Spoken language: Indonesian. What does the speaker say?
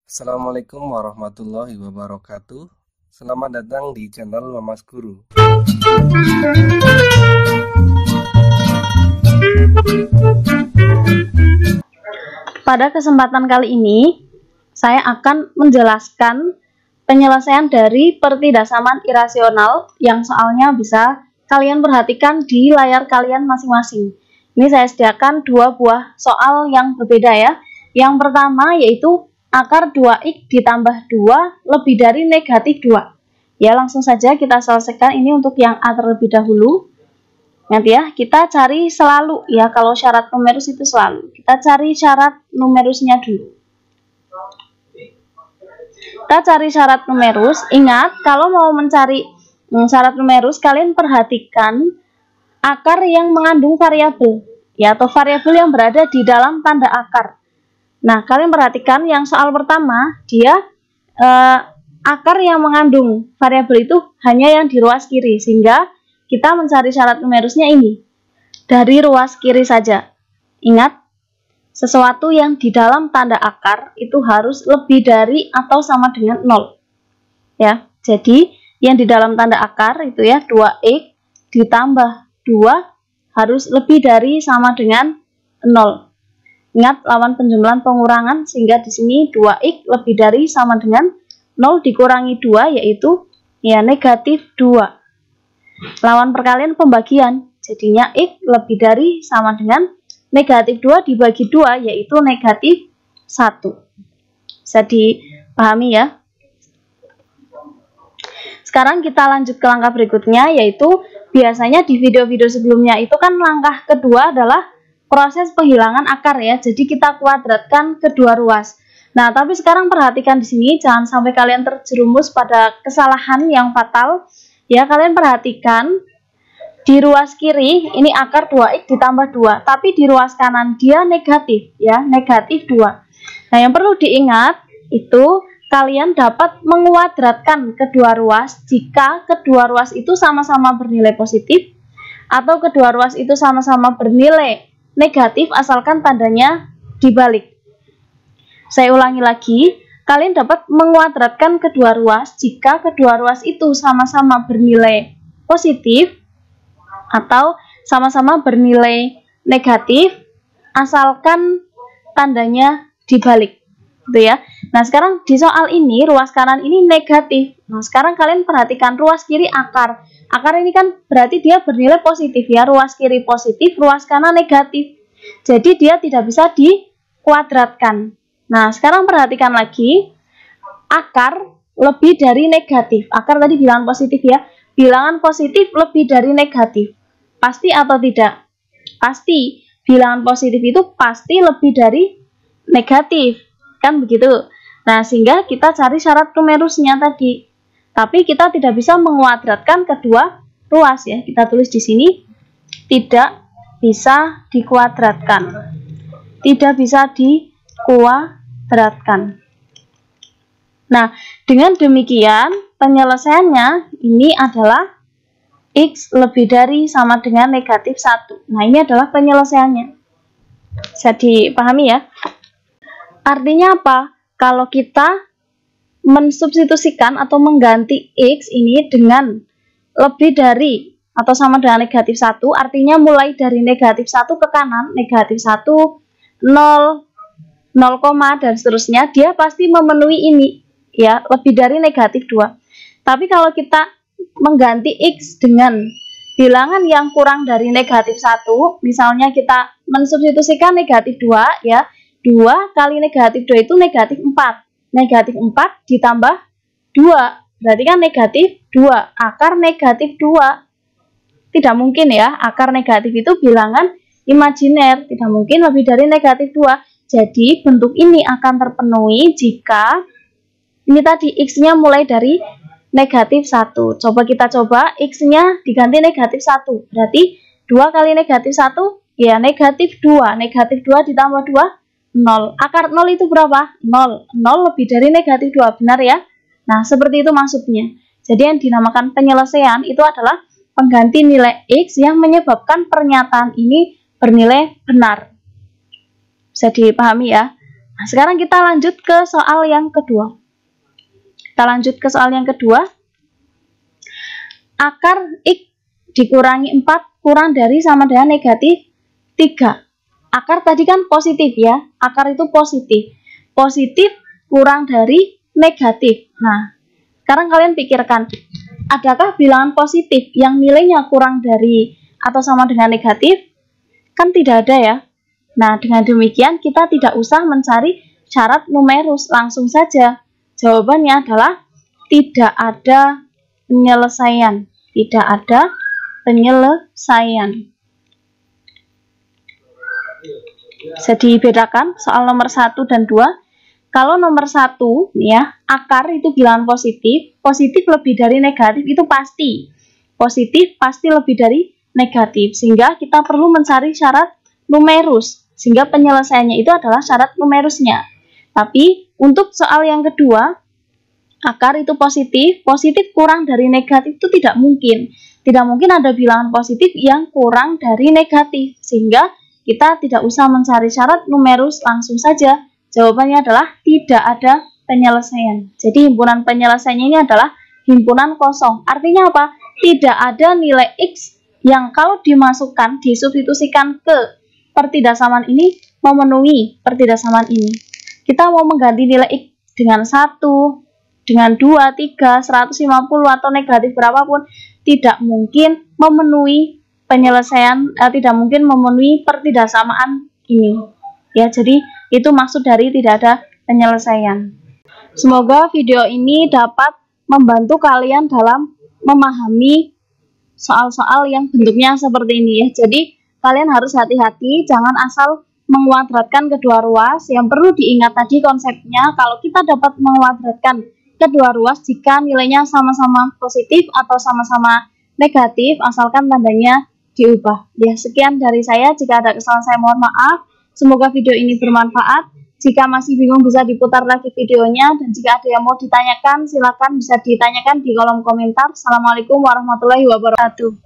Assalamualaikum warahmatullahi wabarakatuh. Selamat datang di channel Mamas Guru. Pada kesempatan kali ini, saya akan menjelaskan penyelesaian dari pertidasaman irasional yang soalnya bisa kalian perhatikan di layar kalian masing-masing. Ini saya sediakan dua buah soal yang berbeda ya. Yang pertama yaitu akar 2x ditambah 2 lebih dari negatif 2. Ya, langsung saja kita selesaikan ini untuk yang A terlebih dahulu. Nanti ya, kita cari selalu ya, kalau syarat numerus itu selalu. Kita cari syarat numerusnya dulu. Kita cari syarat numerus. Ingat, kalau mau mencari syarat numerus, kalian perhatikan akar yang mengandung variabel ya, atau variabel yang berada di dalam tanda akar. Nah, kalian perhatikan yang soal pertama, dia akar yang mengandung variabel itu hanya yang di ruas kiri, sehingga kita mencari syarat numerusnya ini dari ruas kiri saja. Ingat, sesuatu yang di dalam tanda akar itu harus lebih dari atau sama dengan 0. Ya, jadi yang di dalam tanda akar itu ya 2x ditambah 2 harus lebih dari sama dengan 0. Ingat lawan penjumlahan pengurangan, sehingga di sini 2x lebih dari sama dengan 0 dikurangi 2 yaitu ya negatif 2. Lawan perkalian pembagian, jadinya x lebih dari sama dengan negatif 2 dibagi 2 yaitu negatif 1. Bisa dipahami ya. Sekarang kita lanjut ke langkah berikutnya, yaitu biasanya di video-video sebelumnya itu kan langkah kedua adalah proses penghilangan akar ya, jadi kita kuadratkan kedua ruas. Nah, tapi sekarang perhatikan di sini, jangan sampai kalian terjerumus pada kesalahan yang fatal. Ya, kalian perhatikan di ruas kiri ini akar 2x ditambah 2, tapi di ruas kanan dia negatif ya, negatif 2. Nah, yang perlu diingat itu kalian dapat menguadratkan kedua ruas jika kedua ruas itu sama-sama bernilai positif atau kedua ruas itu sama-sama bernilai negatif asalkan tandanya dibalik. Saya ulangi lagi, kalian dapat menguadratkan kedua ruas jika kedua ruas itu sama-sama bernilai positif atau sama-sama bernilai negatif asalkan tandanya dibalik. Gitu ya. Nah, sekarang di soal ini ruas kanan ini negatif. Nah, sekarang kalian perhatikan ruas kiri akar. Akar ini kan berarti dia bernilai positif ya, ruas kiri positif, ruas kanan negatif. Jadi dia tidak bisa dikuadratkan. Nah, sekarang perhatikan lagi, akar lebih dari negatif. Akar tadi bilangan positif ya, bilangan positif lebih dari negatif. Pasti atau tidak? Pasti. Bilangan positif itu pasti lebih dari negatif. Kan begitu? Nah, sehingga kita cari syarat numerusnya tadi. Tapi kita tidak bisa menguadratkan kedua ruas ya. Kita tulis di sini tidak bisa dikuadratkan. Tidak bisa dikuadratkan. Nah, dengan demikian penyelesaiannya ini adalah x lebih dari sama dengan negatif 1. Nah, ini adalah penyelesaiannya. Bisa dipahami ya? Artinya apa? Kalau kita mensubstitusikan atau mengganti x ini dengan lebih dari atau sama dengan negatif 1, artinya mulai dari negatif 1 ke kanan, negatif 1, 0, 0, dan seterusnya, dia pasti memenuhi ini, ya, lebih dari negatif 2. Tapi kalau kita mengganti x dengan bilangan yang kurang dari negatif 1, misalnya kita mensubstitusikan negatif 2, ya, 2 kali negatif 2 itu negatif 4. Negatif 4 ditambah 2, berarti kan negatif 2, akar negatif 2. Tidak mungkin ya, akar negatif itu bilangan imajiner, tidak mungkin lebih dari negatif 2. Jadi bentuk ini akan terpenuhi jika ini tadi x-nya mulai dari negatif 1. Coba kita coba, x-nya diganti negatif 1, berarti 2 kali negatif 1, ya negatif 2. Negatif 2 ditambah 2, 0. Akar 0 itu berapa? 0. 0 lebih dari negatif 2, benar ya? Nah, seperti itu maksudnya. Jadi yang dinamakan penyelesaian itu adalah pengganti nilai x yang menyebabkan pernyataan ini bernilai benar. Bisa dipahami ya. Nah, sekarang kita lanjut ke soal yang kedua. Akar X dikurangi 4 kurang dari sama dengan negatif 3. Akar tadi kan positif ya. Akar itu positif. Positif kurang dari negatif. Nah, sekarang kalian pikirkan, adakah bilangan positif yang nilainya kurang dari atau sama dengan negatif? Kan tidak ada ya. Nah, dengan demikian kita tidak usah mencari syarat numerus, langsung saja. Jawabannya adalah tidak ada penyelesaian. Tidak ada penyelesaian. Bisa dibedakan soal nomor 1 dan 2. Kalau nomor 1 ya, akar itu bilangan positif, positif lebih dari negatif itu pasti. Positif pasti lebih dari negatif, sehingga kita perlu mencari syarat numerus, sehingga penyelesaiannya itu adalah syarat numerusnya. Tapi untuk soal yang kedua, akar itu positif, positif kurang dari negatif itu tidak mungkin. Tidak mungkin ada bilangan positif yang kurang dari negatif, sehingga kita tidak usah mencari syarat numerus, langsung saja jawabannya adalah tidak ada penyelesaian. Jadi himpunan penyelesaiannya ini adalah himpunan kosong. Artinya apa? Tidak ada nilai X yang kalau dimasukkan, disubstitusikan ke pertidaksamaan ini memenuhi pertidaksamaan ini. Kita mau mengganti nilai X dengan 1, dengan 2, 3, 150 atau negatif berapapun, tidak mungkin memenuhi penyelesaian, tidak mungkin memenuhi pertidaksamaan ini. Ya, jadi itu maksud dari tidak ada penyelesaian. Semoga video ini dapat membantu kalian dalam memahami soal-soal yang bentuknya seperti ini ya. Jadi kalian harus hati-hati, jangan asal menguadratkan kedua ruas. Yang perlu diingat tadi konsepnya, kalau kita dapat menguadratkan kedua ruas jika nilainya sama-sama positif atau sama-sama negatif, asalkan tandanya diubah. Ya, sekian dari saya. Jika ada kesalahan saya mohon maaf. Semoga video ini bermanfaat. Jika masih bingung bisa diputar lagi videonya, dan jika ada yang mau ditanyakan silakan bisa ditanyakan di kolom komentar. Assalamualaikum warahmatullahi wabarakatuh.